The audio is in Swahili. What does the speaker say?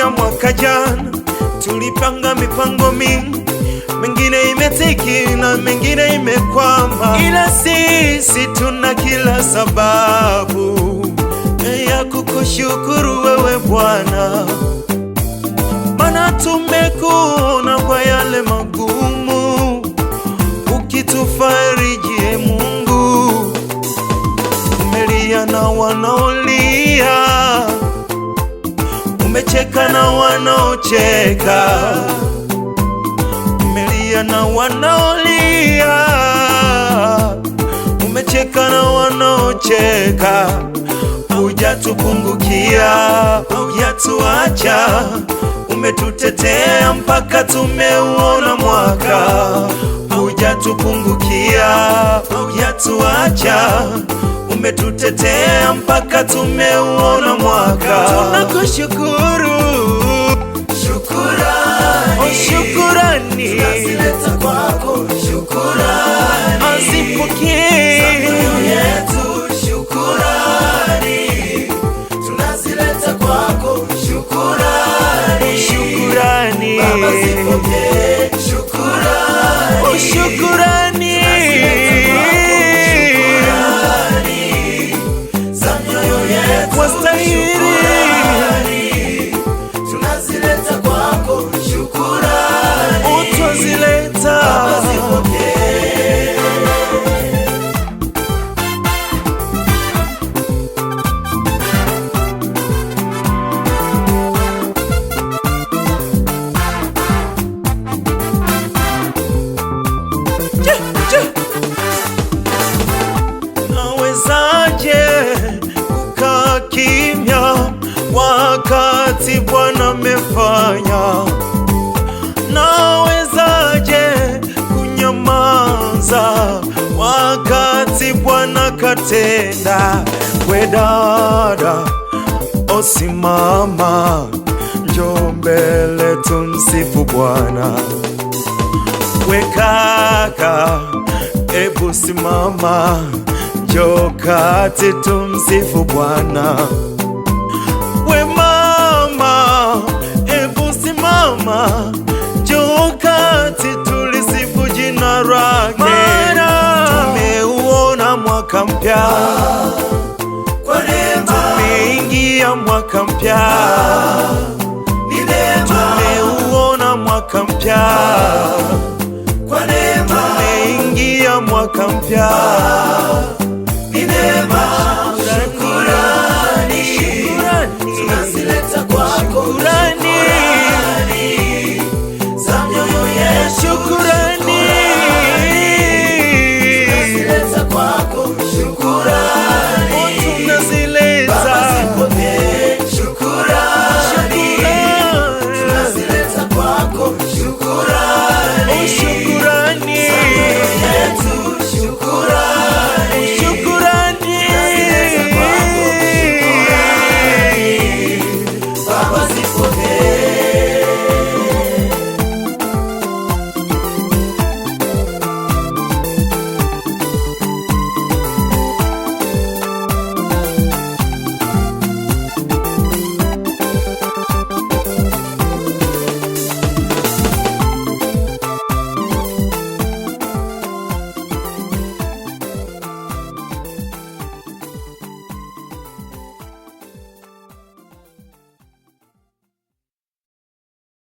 ya mwaka jana tulipanga mipango mingi, mengine imetiki na mengine imekwama, ila sisi tuna kila sababu ya kukushukuru wewe Bwana, maana tumekuona kwa yale magumu ukitufariji. Mungu, umelia na wanaolia, umecheka na wanaocheka, umelia na wanaolia, umecheka na wanaocheka. Hujatupungukia, hujatuacha, umetutetea mpaka tumeuona mwaka. Hujatupungukia, hujatuacha, umetutetea mpaka tumeuona mwaka. Tunakushukuru, shukurani, oh shukurani tunazileta kwako, shukurani azipokee yetu, shukurani tunazileta kwako, shukurani, shukurani Baba zipokee, shukurani, oh shukurani za mioyo yetu, wastahili tunazileta kwako, shukurani utwazileta Baba zipokee. Nawezaje kukaa kimya wakati Bwana amefanya? Nawezaje kunyamaza wakati Bwana katenda? We dada, osimama, njoo mbele tumsifu Bwana. We kaka, ebu simama, njoo kati tumsifu Bwana. We mama, ebu simama, njoo kati tulisifu jina lake, maana tumeuona mwaka mpya, tumeingia mwaka mpya, tumeuona mwaka mpya, tumeingia mwaka mpya. Shukurani tunazileta kwako, shukurani